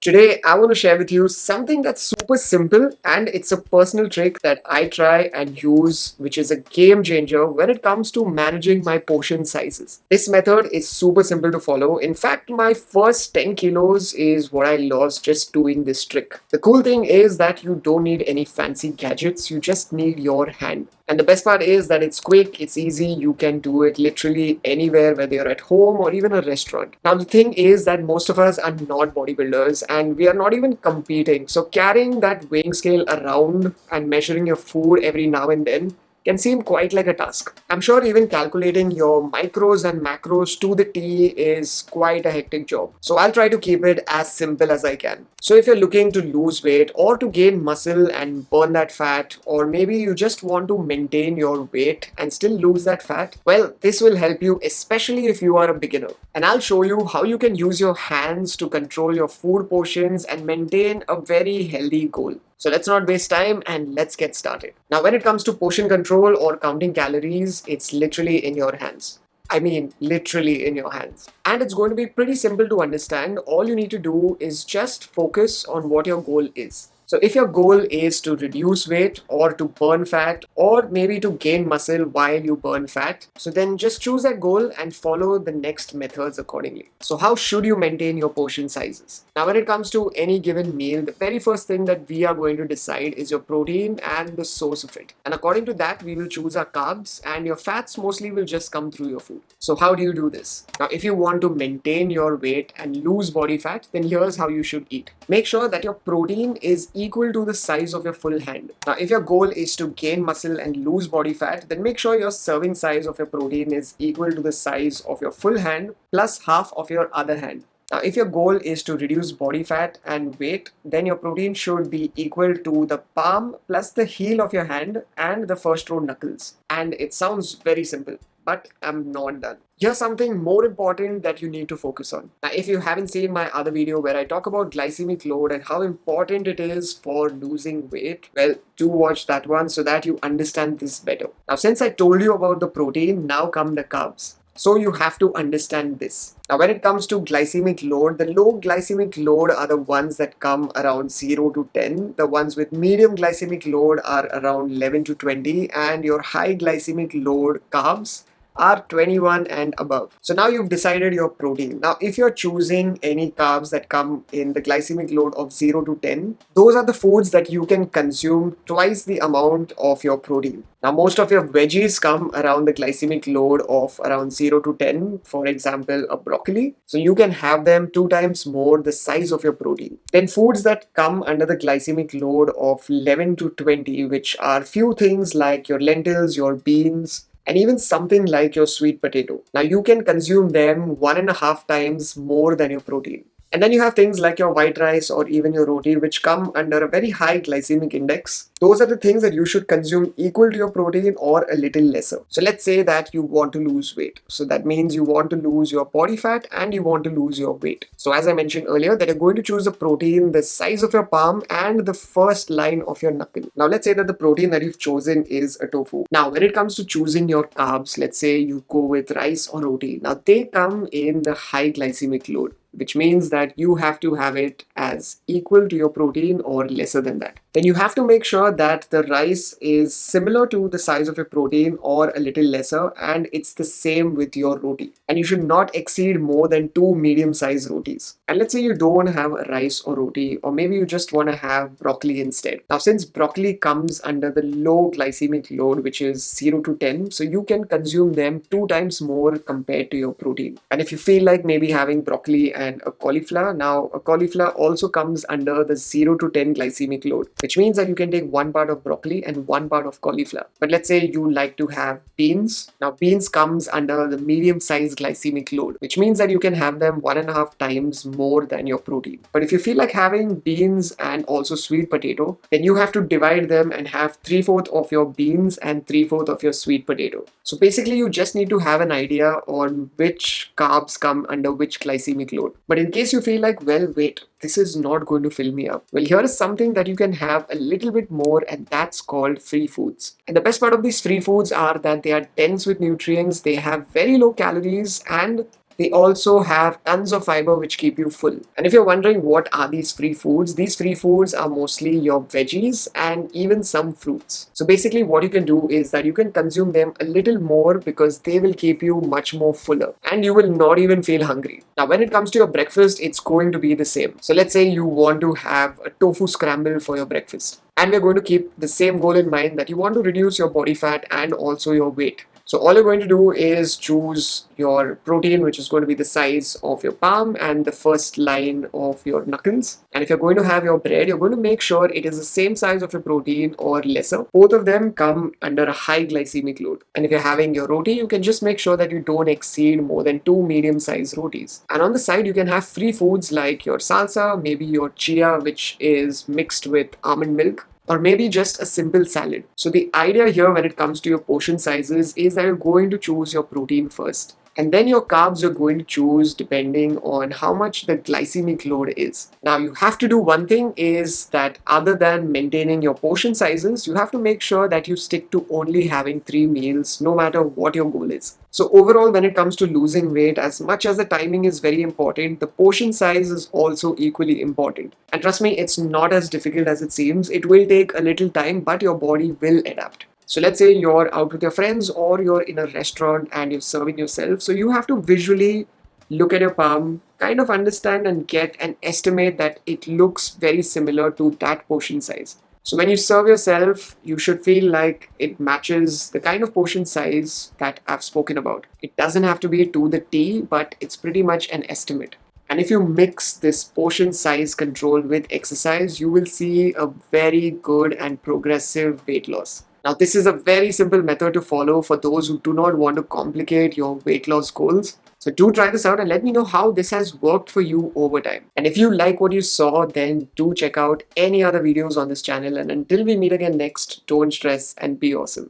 Today, I want to share with you something that's super simple and it's a personal trick that I try and use, which is a game changer when it comes to managing my portion sizes. This method is super simple to follow. In fact, my first 10 kilos is what I lost just doing this trick. The cool thing is that you don't need any fancy gadgets, you just need your hand. And the best part is that it's quick, it's easy, you can do it literally anywhere, whether you're at home or even a restaurant. Now, the thing is that most of us are not bodybuilders and we are not even competing. So, carrying that weighing scale around and measuring your food every now and then can seem quite like a task. I'm sure even calculating your micros and macros to the T is quite a hectic job. So I'll try to keep it as simple as I can. So if you're looking to lose weight or to gain muscle and burn that fat, or maybe you just want to maintain your weight and still lose that fat, well, this will help you, especially if you are a beginner. And I'll show you how you can use your hands to control your food portions and maintain a very healthy goal. So let's not waste time and let's get started. Now, when it comes to portion control or counting calories, it's literally in your hands. I mean, literally in your hands. And it's going to be pretty simple to understand. All you need to do is just focus on what your goal is. So if your goal is to reduce weight or to burn fat or maybe to gain muscle while you burn fat, so then just choose that goal and follow the next methods accordingly. So how should you maintain your portion sizes? Now when it comes to any given meal, the very first thing that we are going to decide is your protein and the source of it. And according to that, we will choose our carbs and your fats mostly will just come through your food. So how do you do this? Now if you want to maintain your weight and lose body fat, then here's how you should eat. Make sure that your protein is equal to the size of your full hand. Now, if your goal is to gain muscle and lose body fat, then make sure your serving size of your protein is equal to the size of your full hand plus half of your other hand. Now, if your goal is to reduce body fat and weight, then your protein should be equal to the palm plus the heel of your hand and the first row knuckles. And it sounds very simple, but I'm not done. Here's something more important that you need to focus on. Now, if you haven't seen my other video where I talk about glycemic load and how important it is for losing weight, well, do watch that one so that you understand this better. Now, since I told you about the protein, now come the carbs. So you have to understand this. Now, when it comes to glycemic load, the low glycemic load are the ones that come around 0 to 10. The ones with medium glycemic load are around 11 to 20. And your high glycemic load carbs are 21 and above. So now you've decided your protein. Now, if you're choosing any carbs that come in the glycemic load of 0 to 10, those are the foods that you can consume twice the amount of your protein. Now, most of your veggies come around the glycemic load of around 0 to 10, for example, a broccoli. So you can have them 2 times more the size of your protein. Then foods that come under the glycemic load of 11 to 20, which are few things like your lentils, your beans, and even something like your sweet potato. Now you can consume them 1.5 times more than your protein. And then you have things like your white rice or even your roti, which come under a very high glycemic index. Those are the things that you should consume equal to your protein or a little lesser. So let's say that you want to lose weight. So that means you want to lose your body fat and you want to lose your weight. So as I mentioned earlier, that you're going to choose the protein the size of your palm and the first line of your knuckle. Now let's say that the protein that you've chosen is a tofu. Now when it comes to choosing your carbs, let's say you go with rice or roti. Now they come in the high glycemic load, which means that you have to have it as equal to your protein or lesser than that. Then you have to make sure that the rice is similar to the size of your protein or a little lesser, and it's the same with your roti. And you should not exceed more than 2 medium-sized rotis. And let's say you don't want to have a rice or roti, or maybe you just want to have broccoli instead. Now, since broccoli comes under the low glycemic load, which is 0 to 10, so you can consume them 2 times more compared to your protein. And if you feel like maybe having broccoli and a cauliflower, now a cauliflower also comes under the 0 to 10 glycemic load, which means that you can take one part of broccoli and one part of cauliflower. But let's say you like to have beans. Now beans comes under the medium sized glycemic load, which means that you can have them 1.5 times more than your protein. But if you feel like having beans and also sweet potato, then you have to divide them and have 3/4 of your beans and 3/4 of your sweet potato. So basically you just need to have an idea on which carbs come under which glycemic load. But in case you feel like, well, wait, this is not going to fill me up. Well, here is something that you can have a little bit more, and that's called free foods. And the best part of these free foods are that they are dense with nutrients, they have very low calories, and They also have tons of fiber which keep you full. And if you're wondering what are these free foods are mostly your veggies and even some fruits. So basically what you can do is that you can consume them a little more because they will keep you much more fuller and you will not even feel hungry. Now when it comes to your breakfast, it's going to be the same. So let's say you want to have a tofu scramble for your breakfast. And we're going to keep the same goal in mind that you want to reduce your body fat and also your weight. So all you're going to do is choose your protein, which is going to be the size of your palm and the first line of your knuckles. And if you're going to have your bread, you're going to make sure it is the same size of your protein or lesser. Both of them come under a high glycemic load. And if you're having your roti, you can just make sure that you don't exceed more than 2 medium-sized rotis. And on the side, you can have free foods like your salsa, maybe your chia, which is mixed with almond milk, or maybe just a simple salad. So the idea here when it comes to your portion sizes is that you're going to choose your protein first. And then your carbs you're going to choose depending on how much the glycemic load is. Now you have to do one thing is that other than maintaining your portion sizes, you have to make sure that you stick to only having 3 meals no matter what your goal is. So overall, when it comes to losing weight, as much as the timing is very important, the portion size is also equally important. And trust me, it's not as difficult as it seems. It will take a little time, but your body will adapt. So let's say you're out with your friends or you're in a restaurant and you're serving yourself. So you have to visually look at your palm, kind of understand and get an estimate that it looks very similar to that portion size. So when you serve yourself, you should feel like it matches the kind of portion size that I've spoken about. It doesn't have to be to the T, but it's pretty much an estimate. And if you mix this portion size control with exercise, you will see a very good and progressive weight loss. Now, this is a very simple method to follow for those who do not want to complicate your weight loss goals. So do try this out and let me know how this has worked for you over time. And if you like what you saw, then do check out any other videos on this channel. And until we meet again next, don't stress and be awesome.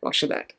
Rocher that.